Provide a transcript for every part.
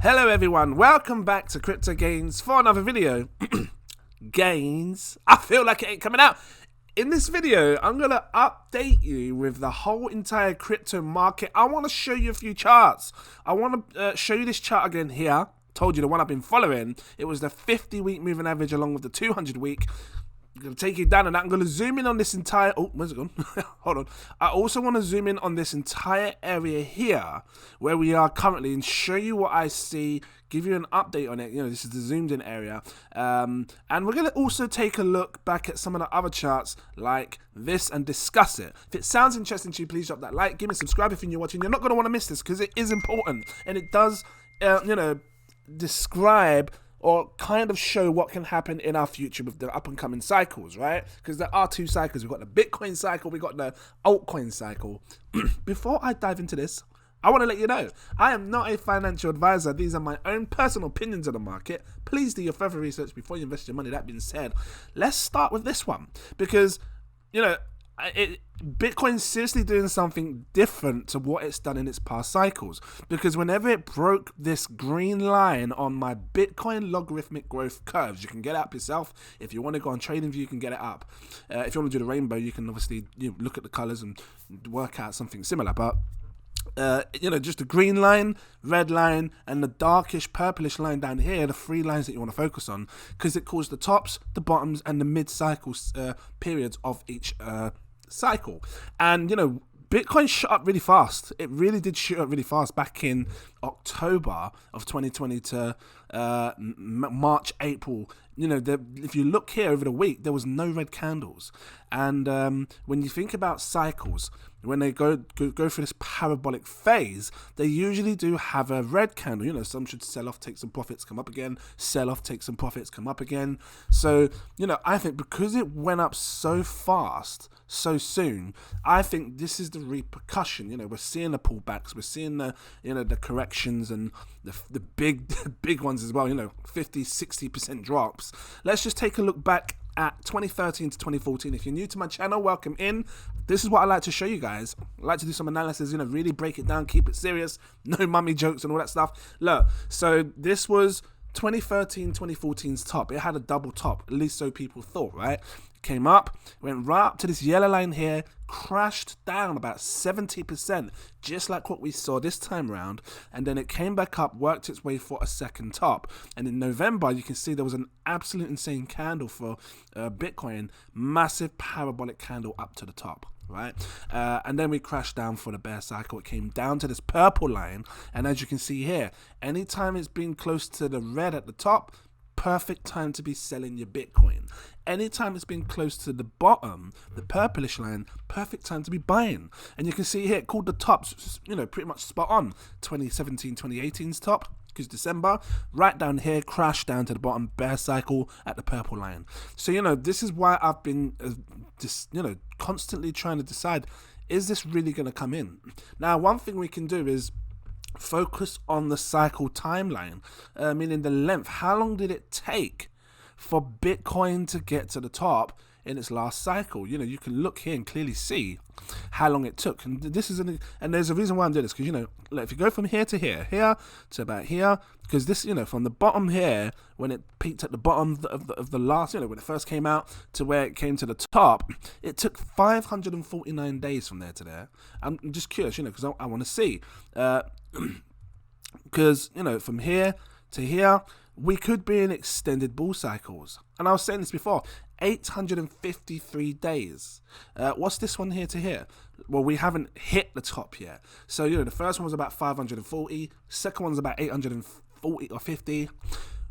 Hello everyone, welcome back to Crypto Gains for another video. Gains, I feel like it ain't coming out. In this video, I'm going to update you with the whole entire crypto market. I want to show you a few charts. I want to show you this chart again here. Told you the one I've been following. It was the 50-week moving average along with the 200-week. I'm going to take you down on that. I'm going to zoom in on this entire... Oh, where's it gone? Hold on. I also want to zoom in on this entire area here where we are currently and show you what I see, give you an update on it. You know, this is the zoomed in area. And we're going to also take a look back at some of the other charts like this and discuss it. If it sounds interesting to you, please drop that like. Give me a subscribe if you're watching. You're not going to want to miss this because it is important. And it does, describe or kind of show what can happen in our future with the up-and-coming cycles, right? Because there are two cycles. We've got the Bitcoin cycle, we've got the altcoin cycle. Before I dive into this, I want to let you know, I am not a financial advisor. These are my own personal opinions of the market. Please do your further research before you invest your money. That being said, let's start with this one. Because, Bitcoin's seriously doing something different to what it's done in its past cycles. Because whenever it broke this green line on my Bitcoin logarithmic growth curves, you can get it up yourself. If you want to go on TradingView, you can get it up. If you want to do the rainbow, you can obviously look at the colors and work out something similar. But just the green line, red line, and the darkish purplish line down here, the three lines that you want to focus on, because it calls the tops, the bottoms, and the mid-cycle periods of each cycle. And Bitcoin shot up really fast. It really did shoot up really fast back in October of 2020 to March, April. If you look here over the week, there was no red candles. And when you think about cycles, when they go through this parabolic phase, they usually do have a red candle. Some should sell off, take some profits, come up again, sell off, take some profits, come up again. So, I think because it went up so fast, so soon, I think this is the repercussion. We're seeing the pullbacks, we're seeing the, the corrections and the big ones as well, 50-60% drops. Let's just take a look back at 2013 to 2014. If you're new to my channel, welcome in. This is what I like to show you guys. I like to do some analysis, really break it down, keep it serious, no mummy jokes and all that stuff. Look, so this was 2013, 2014's top. It had a double top, at least so people thought, right? Came up, went right up to this yellow line here, crashed down about 70%, just like what we saw this time around, and then it came back up, worked its way for a second top. And in November, you can see there was an absolute insane candle for Bitcoin, massive parabolic candle up to the top. Right, and then we crashed down for the bear cycle. It came down to this purple line, and as you can see here, anytime it's been close to the red at the top, perfect time to be selling your Bitcoin. Anytime it's been close to the bottom, the purplish line, perfect time to be buying. And you can see here, it called the tops, pretty much spot on. 2017, 2018's top, because December, right down here, crash down to the bottom, bear cycle at the purple line. So, this is why I've been, constantly trying to decide, is this really going to come in? Now, one thing we can do is focus on the cycle timeline, meaning the length. How long did it take for Bitcoin to get to the top in its last cycle? You can look here and clearly see how long it took. And this is and there's a reason why I'm doing this, because look, if you go from here to here to about here, because this, from the bottom here, when it peaked at the bottom of the last, when it first came out to where it came to the top, it took 549 days from there to there. I'm just curious, because I want to see, because from here to here, we could be in extended bull cycles. And I was saying this before, 853 days. What's this one here to here? Well, we haven't hit the top yet. So, the first one was about 540. Second one's about 840 or 50.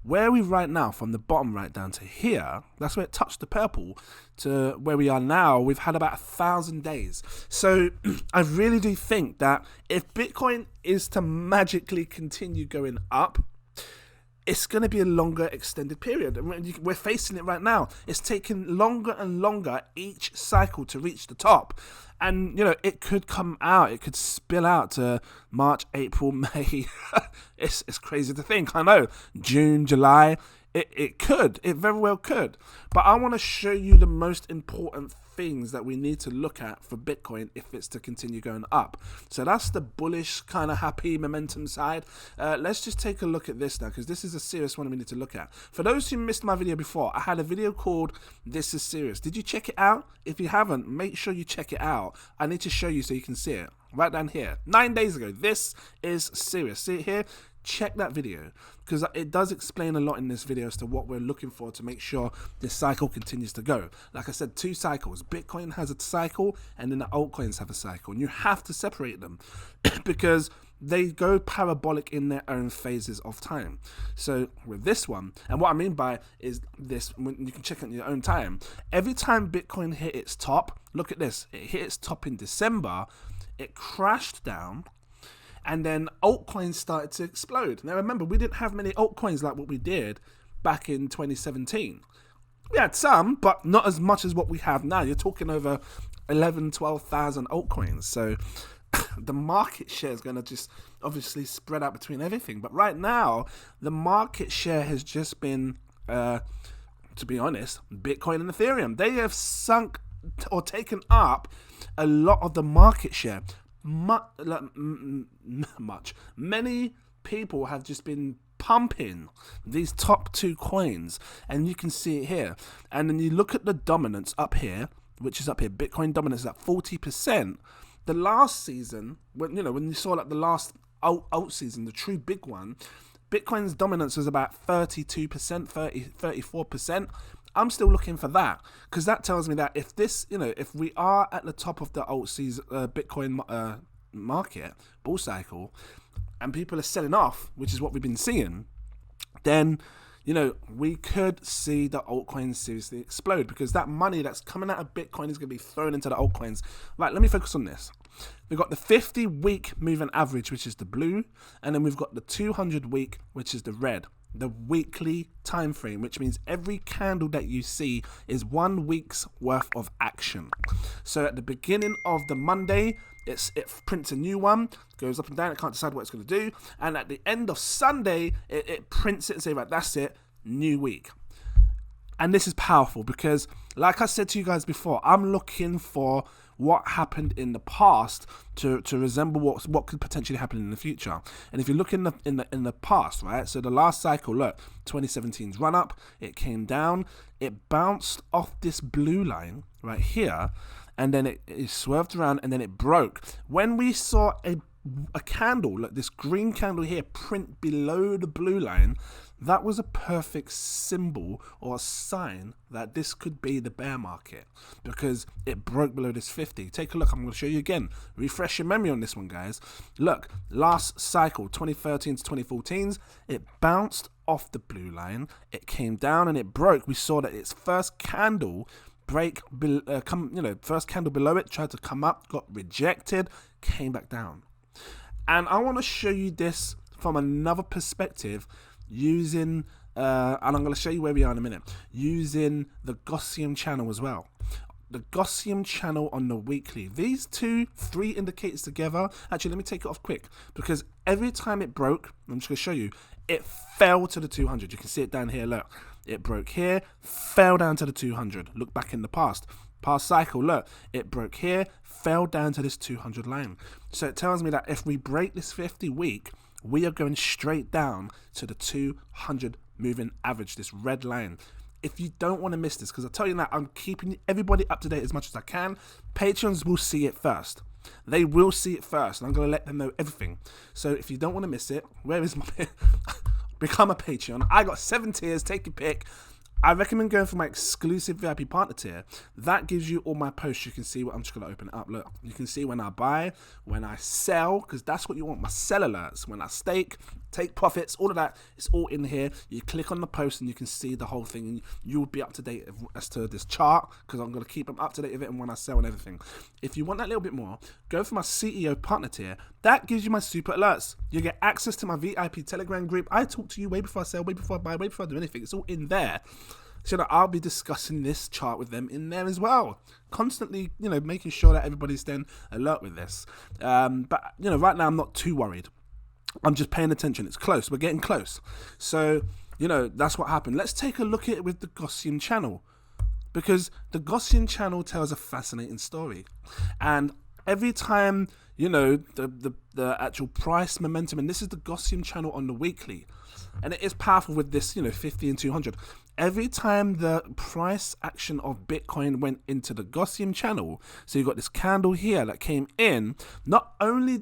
Where are we right now, from the bottom right down to here, that's where it touched the purple, to where we are now, we've had about 1,000 days. So I really do think that if Bitcoin is to magically continue going up, it's going to be a longer extended period. We're facing it right now. It's taking longer and longer each cycle to reach the top. And, you know, it could come out, it could spill out to March, April, May. It's crazy to think, I know. June, July, it very well could. But I want to show you the most important things that we need to look at for Bitcoin if it's to continue going up. So that's the bullish, kind of happy momentum side. Let's just take a look at this now, because this is a serious one we need to look at. For those who missed my video before, I had a video called This is Serious. Did you check it out? If you haven't, make sure you check it out. I need to show you so you can see it. Right down here. 9 days ago. This is serious. See it here? Check that video, because it does explain a lot in this video as to what we're looking for to make sure this cycle continues to go. Like I said, 2 cycles. Bitcoin has a cycle, and then the altcoins have a cycle, and you have to separate them because they go parabolic in their own phases of time. So with this one, and what I mean by is this, when you can check it in your own time, every time Bitcoin hit its top, look at this, it hit its top in December, it crashed down, and then altcoins started to explode. Now remember, we didn't have many altcoins like what we did back in 2017. We had some, but not as much as what we have now. You're talking over 11, 12,000 altcoins. So the market share is going to just obviously spread out between everything. But right now, the market share has just been, to be honest, Bitcoin and Ethereum. They have sunk or taken up a lot of the market share. Many people have just been pumping these top 2 coins, and you can see it here. And then you look at the dominance up here, which is up here. Bitcoin dominance is at 40%. The last season, when you saw like the last alt season, the true big one, Bitcoin's dominance was about 32%, 34%. I'm still looking for that, because that tells me that if this, if we are at the top of the AltSeason Bitcoin market bull cycle, and people are selling off, which is what we've been seeing, then we could see the altcoins seriously explode, because that money that's coming out of Bitcoin is going to be thrown into the altcoins. Right, let me focus on this. We've got the 50-week moving average, which is the blue, and then we've got the 200-week, which is the red. The weekly time frame, which means every candle that you see is 1 week's worth of action. So at the beginning of the Monday, it prints a new one, goes up and down, it can't decide what it's going to do, and at the end of Sunday, it prints it and say, right, that's it, new week. And this is powerful because, like I said to you guys before, I'm looking for what happened in the past to resemble what could potentially happen in the future. And if you look in the past, right? So the last cycle, look, 2017's run up, it came down, it bounced off this blue line right here, and then it swerved around, and then it broke. When we saw a candle, like this green candle here, print below the blue line, that was a perfect symbol or a sign that this could be the bear market, because it broke below this 50. Take a look. I'm going to show you again. Refresh your memory on this one, guys. Look, last cycle, 2013 to 2014, it bounced off the blue line. It came down and it broke. We saw that its first candle first candle below it tried to come up, got rejected, came back down. And I want to show you this from another perspective, using, and I'm going to show you where we are in a minute, using the Gaussian channel as well. The Gaussian channel on the weekly. These 3 indicators together, actually, let me take it off quick, because every time it broke, I'm just going to show you, it fell to the 200. You can see it down here, look. It broke here, fell down to the 200. Look back in the past cycle, look, it broke here, fell down to this 200 line. So it tells me that if we break this 50 week, we are going straight down to the 200 moving average, this red line. If you don't want to miss this, because I tell you that I'm keeping everybody up to date as much as I can, Patreons will see it first. They will see it first, and I'm going to let them know everything. So if you don't want to miss it, where is my become a Patreon? I got 7 tiers, take your pick. I recommend going for my exclusive VIP partner tier. That gives you all my posts. You can see what I'm just going to open it up. Look, you can see when I buy, when I sell, because that's what you want, my sell alerts. When I stake, take profits, all of that, it's all in here. You click on the post and you can see the whole thing, and you will be up to date as to this chart, because I'm going to keep them up to date with it and when I sell and everything. If you want that little bit more, go for my CEO partner tier. That gives you my super alerts. You get access to my VIP Telegram group. I talk to you way before I sell, way before I buy, way before I do anything. It's all in there. So I'll be discussing this chart with them in there as well. Constantly, making sure that everybody's then alert with this. But, right now I'm not too worried. I'm just paying attention. It's close. We're getting close. So, that's what happened. Let's take a look at it with the Gaussian channel, because the Gaussian channel tells a fascinating story. And every time, the actual price momentum, and this is the Gaussian channel on the weekly, and it is powerful with this, 50 and 200. Every time the price action of Bitcoin went into the Gaussian channel, so you got this candle here that came in, every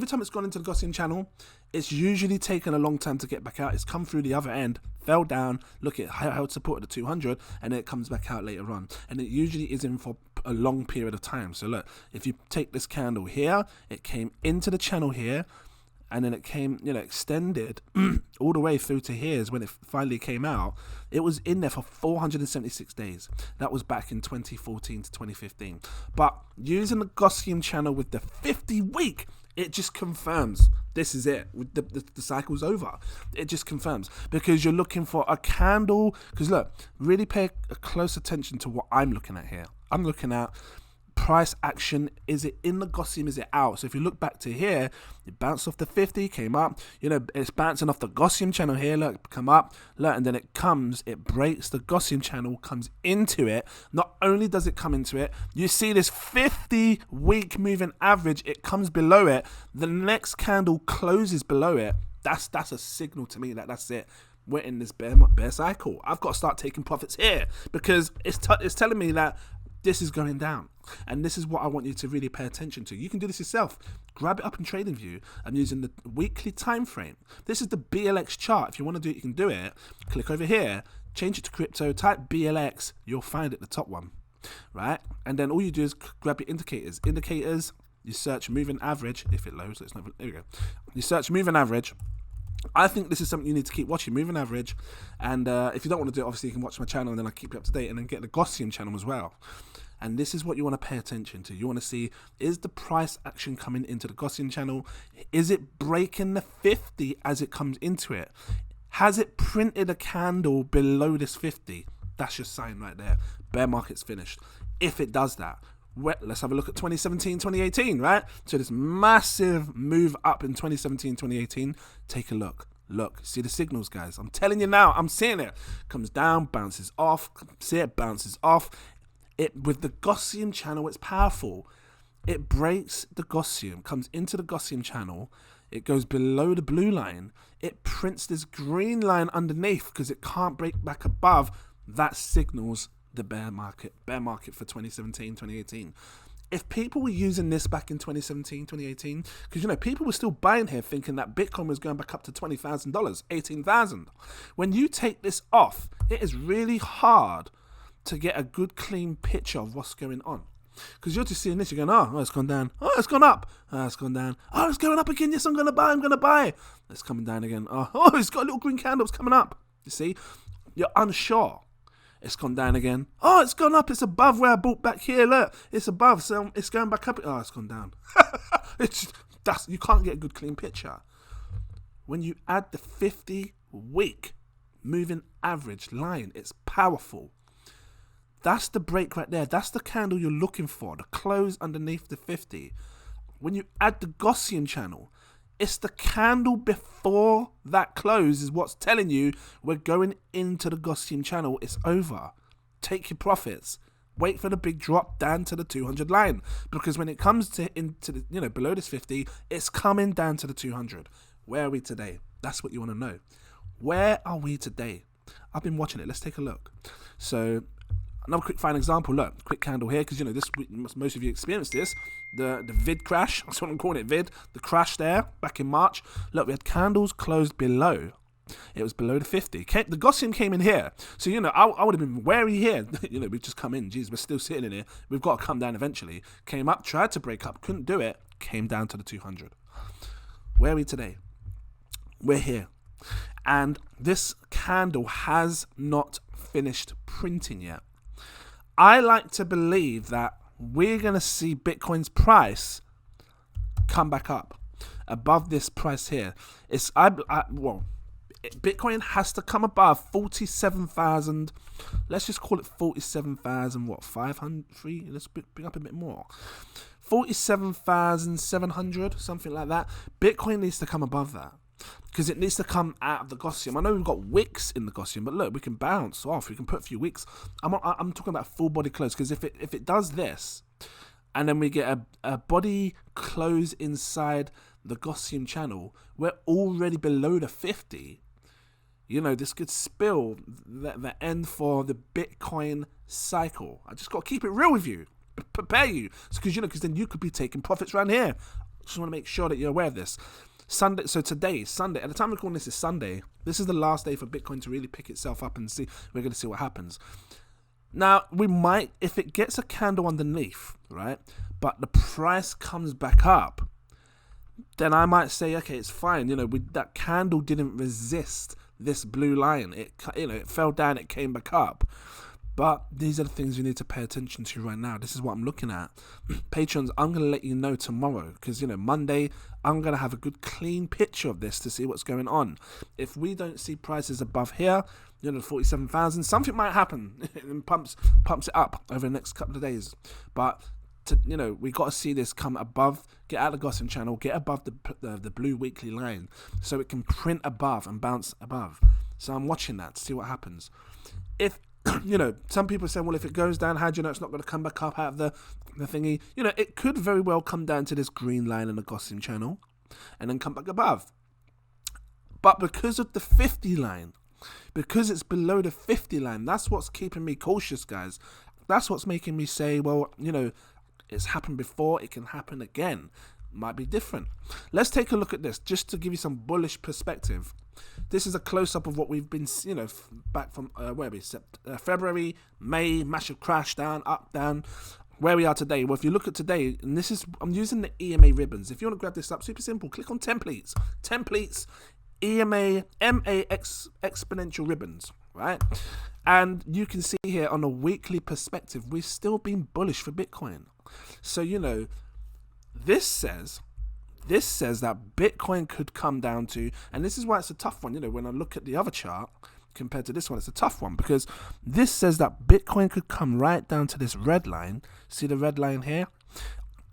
time it's gone into the Gaussian channel, it's usually taken a long time to get back out. It's come through the other end, fell down, look at held support at the 200, and then it comes back out later on. And it usually is in for a long period of time. So look, if you take this candle here, it came into the channel here, and then it came, extended all the way through to here is when it finally came out. It was in there for 476 days. That was back in 2014 to 2015. But using the Gaussian channel with the 50-week, it just confirms this is it. The cycle's over. It just confirms, because you're looking for a candle. Because look, really pay a close attention to what I'm looking at here. I'm looking at price action. Is it in the Gaussian? Is it out? So if you look back to here, it bounced off the 50, came up. It's bouncing off the Gaussian channel here. Look, come up, look, and then it breaks the Gaussian channel, comes into it. Not only does it come into it, you see this 50-week moving average. It comes below it. The next candle closes below it. That's a signal to me that that's it. We're in this bear cycle. I've got to start taking profits here, because it's telling me that this is going down. And this is what I want you to really pay attention to. You can do this yourself. Grab it up in TradingView. I'm using the weekly time frame. This is the BLX chart. If you want to do it, you can do it. Click over here, change it to crypto, type BLX. You'll find it, the top one, right? And then all you do is grab your indicators. Indicators, you search moving average. If it loads, it's not. There we go. You search moving average. I think this is something you need to keep watching, moving average. And if you don't want to do it, obviously you can watch my channel, and then I'll keep you up to date, and then get the Gaussian channel as well. And this is what you want to pay attention to. You want to see, is the price action coming into the Gaussian channel? Is it breaking the 50 as it comes into it? Has it printed a candle below this 50? That's your sign right there. Bear market's finished. If it does that, let's have a look at 2017, 2018, right? So this massive move up in 2017, 2018. Take a look. Look, see the signals, guys. I'm telling you now, I'm seeing it. Comes down, bounces off. See it, bounces off. With the Gaussian channel, it's powerful. It breaks the Gaussian, comes into the Gaussian channel. It goes below the blue line. It prints this green line underneath because it can't break back above. That signals the bear market for 2017, 2018. If people were using this back in 2017, 2018, because, people were still buying here thinking that Bitcoin was going back up to $20,000, $18,000. When you take this off, it is really hard to get a good clean picture of what's going on, because you're just seeing this, you're going, oh, it's gone down, oh, it's gone up, oh, it's gone down, oh, it's going up again, yes, I'm gonna buy, it's coming down again, oh, it's got little green candles coming up. You see, you're unsure. It's gone down again, oh, it's gone up, it's above where I bought back here, look, it's above, so it's going back up, oh, it's gone down. You can't get a good clean picture. When you add the 50-week moving average line, it's powerful. That's the break right there. That's the candle you're looking for, the close underneath the 50. When you add the Gaussian channel, it's the candle before that close is what's telling you we're going into the Gaussian channel. It's over. Take your profits. Wait for the big drop down to the 200 line, because when it comes to into the below this 50, it's coming down to the 200. Where are we today? That's what you want to know. Where are we today? I've been watching it. Let's take a look. So another quick fine example. Look, quick candle here, because this most of you experienced this. The vid crash. That's what I'm calling it, vid. The crash there back in March. Look, we had candles closed below. It was below the 50. The Gaussian came in here. So, I would have been wary here. We've just come in. Jeez, we're still sitting in here. We've got to come down eventually. Came up, tried to break up, couldn't do it. Came down to the 200. Where are we today? We're here. And this candle has not finished printing yet. I like to believe that we're going to see Bitcoin's price come back up above this price here. Bitcoin has to come above 47,000. Let's just call it 47,000. What, 500? Let's bring up a bit more. 47,700, something like that. Bitcoin needs to come above that because it needs to come out of the Gaussian. I know we've got wicks in the Gaussian, but look, we can bounce off. We can put a few wicks. I'm talking about full body close, because if it does this, and then we get a body close inside the Gaussian channel, we're already below the 50. You know, this could spill the end for the Bitcoin cycle. I just got to keep it real with you. Prepare you, because then you could be taking profits around here. Just want to make sure that you're aware of this. Sunday, so today, Sunday, at the time we're calling this is Sunday. This is the last day for Bitcoin to really pick itself up and see. We're going to see what happens. Now, we might, if it gets a candle underneath, right, but the price comes back up, then I might say, okay, it's fine. You know, that candle didn't resist this blue line. It fell down, it came back up. But these are the things you need to pay attention to right now. This is what I'm looking at. Patrons, I'm going to let you know tomorrow, because, Monday, I'm going to have a good clean picture of this to see what's going on. If we don't see prices above here, 47,000, something might happen and pumps it up over the next couple of days. But, we got to see this come above, get out of the Gaussian channel, get above the blue weekly line so it can print above and bounce above. So I'm watching that to see what happens. If some people say, well, if it goes down, how do you know it's not going to come back up out of the thingy? It could very well come down to this green line in the Gaussian channel and then come back above. But because of the 50 line, because it's below the 50 line, that's what's keeping me cautious, guys. That's what's making me say, well, it's happened before, it can happen again. Might be different. Let's take a look at this, just to give you some bullish perspective. This is a close-up of what we've been, back from, February, May, massive crash, down, up, down. Where we are today. Well, if you look at today, and I'm using the EMA ribbons. If you want to grab this up, super simple, click on templates. Templates, EMA, exponential ribbons, right? And you can see here on a weekly perspective, we've still been bullish for Bitcoin. So, this says that Bitcoin could come down to, and this is why it's a tough one. When I look at the other chart compared to this one, it's a tough one, because this says that Bitcoin could come right down to this red line. See the red line here?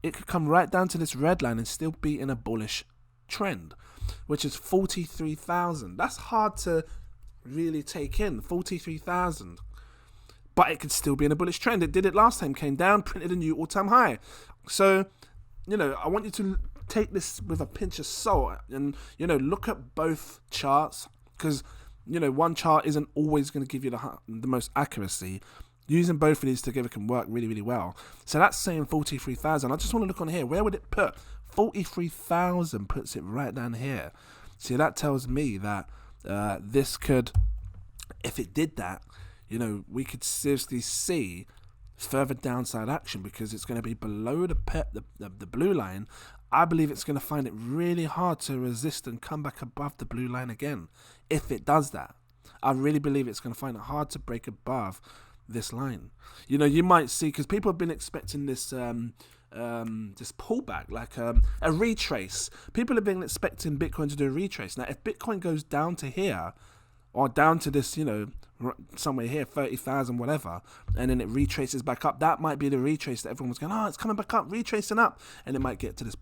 It could come right down to this red line and still be in a bullish trend, which is 43,000. That's hard to really take in, 43,000. But it could still be in a bullish trend. It did it last time, came down, printed a new all-time high. So, I want you to take this with a pinch of salt and, look at both charts, because, one chart isn't always going to give you the most accuracy. Using both of these together can work really, really well. So that's saying 43,000. I just want to look on here. Where would it put? 43,000 puts it right down here. See, that tells me that this could, if it did that, we could seriously see further downside action, because it's going to be below the blue line. I believe it's going to find it really hard to resist and come back above the blue line again. If it does that, I really believe it's going to find it hard to break above this line. You might see, because people have been expecting this this pullback, like a retrace. People have been expecting Bitcoin to do a retrace. Now, if Bitcoin goes down to here, or down to this, somewhere here, 30,000, whatever, and then it retraces back up, that might be the retrace that everyone's going, it's coming back up, retracing up, and it might get to this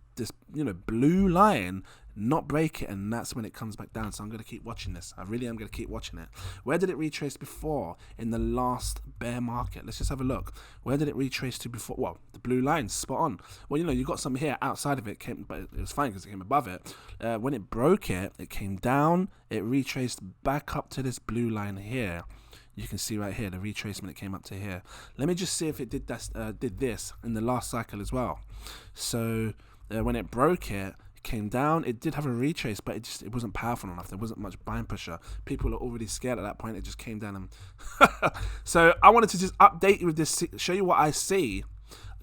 blue line, not break it, and that's when it comes back down. So I'm going to keep watching this. I really am going to keep watching it. Where did it retrace before in the last bear market? Let's just have a look. Where did it retrace to before? Well, the blue line, spot on. Well, you got some here outside of it, but it was fine because it came above it. When it broke it, it came down, it retraced back up to this blue line here. You can see right here the retracement, it came up to here. Let me just see if it did this in the last cycle as well. So when it broke it, came down, it did have a retrace, but it wasn't powerful enough. There wasn't much buying pressure. People were already scared at that point. It just came down and so I wanted to just update you with this, show you what I see,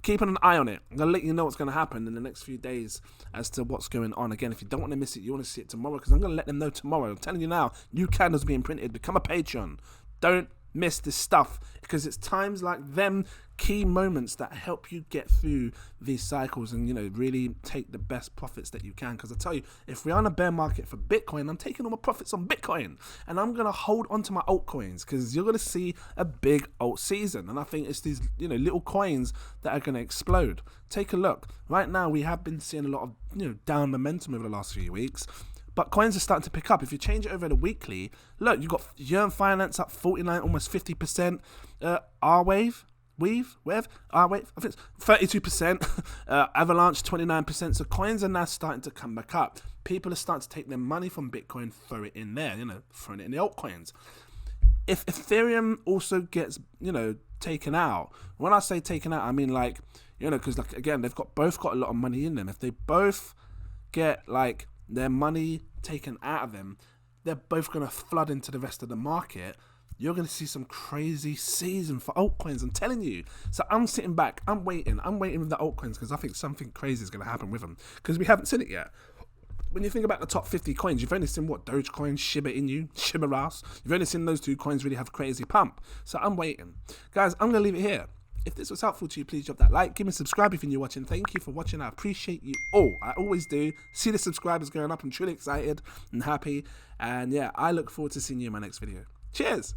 keeping an eye on it. I'm gonna let you know what's going to happen in the next few days as to what's going on. Again, if you don't want to miss it, you want to see it tomorrow, because I'm going to let them know tomorrow. I'm telling you now, new candles being printed. Become a Patreon. Don't miss this stuff, because it's times like them key moments that help you get through these cycles and, you know, really take the best profits that you can. Because I tell you, if we're on a bear market for Bitcoin, I'm taking all my profits on Bitcoin and I'm going to hold on to my altcoins, because you're going to see a big alt season. And I think it's these, you know, little coins that are going to explode. Take a look. Right now, we have been seeing a lot of, you know, down momentum over the last few weeks. But coins are starting to pick up. If you change it over the weekly, look, you've got Yearn Finance up 49, almost 50%. R-Wave, R-Wave, I think it's 32%. Avalanche, 29%. So coins are now starting to come back up. People are starting to take their money from Bitcoin, throw it in there, you know, throwing it in the altcoins. If Ethereum also gets, you know, taken out, when I say taken out, I mean like, you know, because like, again, they've both got a lot of money in them. If they both get like their money taken out of them, they're both going to flood into the rest of the market. You're going to see some crazy season for altcoins, I'm telling you. So I'm sitting back, I'm waiting with the altcoins, because I think something crazy is going to happen with them, because we haven't seen it yet. When you think about the top 50 coins, you've only seen what, Dogecoin, Shiba Inu, Shiba Ras. You've only seen those two coins really have crazy pump. So I'm waiting. Guys, I'm going to leave it here. If this was helpful to you, please drop that like. Give me a subscribe if you're new watching. Thank you for watching. I appreciate you all. I always do. See the subscribers going up. I'm truly excited and happy. And yeah, I look forward to seeing you in my next video. Cheers.